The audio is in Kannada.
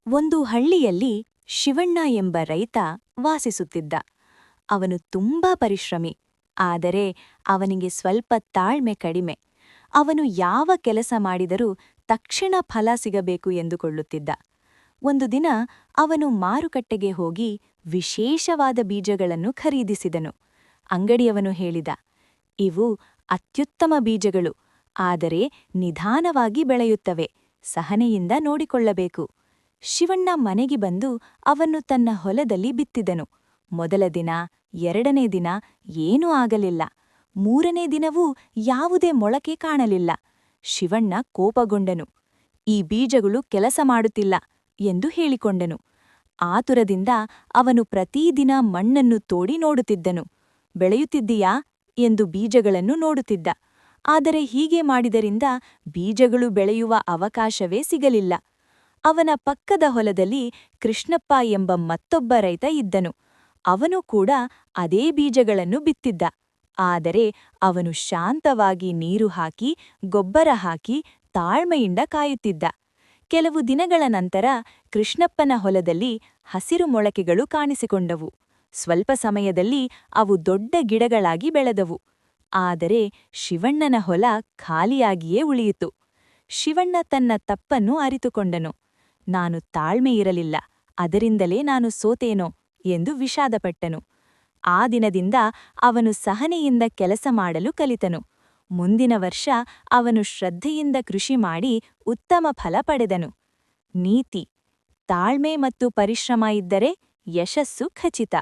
ಒಂದು ಹಳ್ಳಿಯಲ್ಲಿ ಶಿವಣ್ಣ ಎಂಬ ರೈತ ವಾಸಿಸುತ್ತಿದ್ದ. ಅವನು ತುಂಬಾ ಪರಿಶ್ರಮಿ, ಆದರೆ ಅವನಿಗೆ ಸ್ವಲ್ಪ ತಾಳ್ಮೆ ಕಡಿಮೆ. ಅವನು ಯಾವ ಕೆಲಸ ಮಾಡಿದರೂ ತಕ್ಷಣ ಫಲ ಸಿಗಬೇಕು ಎಂದುಕೊಳ್ಳುತ್ತಿದ್ದ. ಒಂದು ದಿನ ಅವನು ಮಾರುಕಟ್ಟೆಗೆ ಹೋಗಿ ವಿಶೇಷವಾದ ಬೀಜಗಳನ್ನು ಖರೀದಿಸಿದನು. ಅಂಗಡಿಯವನು ಹೇಳಿದ, ಇವು ಅತ್ಯುತ್ತಮ ಬೀಜಗಳು, ಆದರೆ ನಿಧಾನವಾಗಿ ಬೆಳೆಯುತ್ತವೆ, ಸಹನೆಯಿಂದ ನೋಡಿಕೊಳ್ಳಬೇಕು. ಶಿವಣ್ಣ ಮನೆಗೆ ಬಂದು ಅವನ್ನು ತನ್ನ ಹೊಲದಲ್ಲಿ ಬಿತ್ತಿದನು. ಮೊದಲ ದಿನ, ಎರಡನೇ ದಿನ ಏನೂ ಆಗಲಿಲ್ಲ. ಮೂರನೇ ದಿನವೂ ಯಾವುದೇ ಮೊಳಕೆ ಕಾಣಲಿಲ್ಲ. ಶಿವಣ್ಣ ಕೋಪಗೊಂಡನು. ಈ ಬೀಜಗಳು ಕೆಲಸ ಮಾಡುತ್ತಿಲ್ಲ ಎಂದು ಹೇಳಿಕೊಂಡನು. ಆತುರದಿಂದ ಅವನು ಪ್ರತಿದಿನ ಮಣ್ಣನ್ನು ತೋಡಿ ನೋಡುತ್ತಿದ್ದನು. ಬೆಳೆಯುತ್ತಿದ್ದೀಯಾ ಎಂದು ಬೀಜಗಳನ್ನು ನೋಡುತ್ತಿದ್ದ. ಆದರೆ ಹೀಗೆ ಮಾಡಿದರಿಂದ ಬೀಜಗಳು ಬೆಳೆಯುವ ಅವಕಾಶವೇ ಸಿಗಲಿಲ್ಲ. ಅವನ ಪಕ್ಕದ ಹೊಲದಲ್ಲಿ ಕೃಷ್ಣಪ್ಪ ಎಂಬ ಮತ್ತೊಬ್ಬ ರೈತ ಇದ್ದನು. ಅವನು ಕೂಡ ಅದೇ ಬೀಜಗಳನ್ನು ಬಿತ್ತಿದ್ದ. ಆದರೆ ಅವನು ಶಾಂತವಾಗಿ ನೀರು ಹಾಕಿ, ಗೊಬ್ಬರ ಹಾಕಿ, ತಾಳ್ಮೆಯಿಂದ ಕಾಯುತ್ತಿದ್ದ. ಕೆಲವು ದಿನಗಳ ನಂತರ ಕೃಷ್ಣಪ್ಪನ ಹೊಲದಲ್ಲಿ ಹಸಿರು ಮೊಳಕೆಗಳು ಕಾಣಿಸಿಕೊಂಡವು. ಸ್ವಲ್ಪ ಸಮಯದಲ್ಲಿ ಅವು ದೊಡ್ಡ ಗಿಡಗಳಾಗಿ ಬೆಳೆದವು. ಆದರೆ ಶಿವಣ್ಣನ ಹೊಲ ಖಾಲಿಯಾಗಿಯೇ ಉಳಿಯಿತು. ಶಿವಣ್ಣ ತನ್ನ ತಪ್ಪನ್ನು ಅರಿತುಕೊಂಡನು. ನಾನು ತಾಳ್ಮೆಯಿರಲಿಲ್ಲ, ಅದರಿಂದಲೇ ನಾನು ಸೋತೇನೋ ಎಂದು ವಿಷಾದಪಟ್ಟನು. ಆ ದಿನದಿಂದ ಅವನು ಸಹನೆಯಿಂದ ಕೆಲಸ ಮಾಡಲು ಕಲಿತನು. ಮುಂದಿನ ವರ್ಷ ಅವನು ಶ್ರದ್ಧೆಯಿಂದ ಕೃಷಿ ಮಾಡಿ ಉತ್ತಮ ಫಲ ಪಡೆದನು. ನೀತಿ: ತಾಳ್ಮೆ ಮತ್ತು ಪರಿಶ್ರಮ ಇದ್ದರೆ ಯಶಸ್ಸು ಖಚಿತ.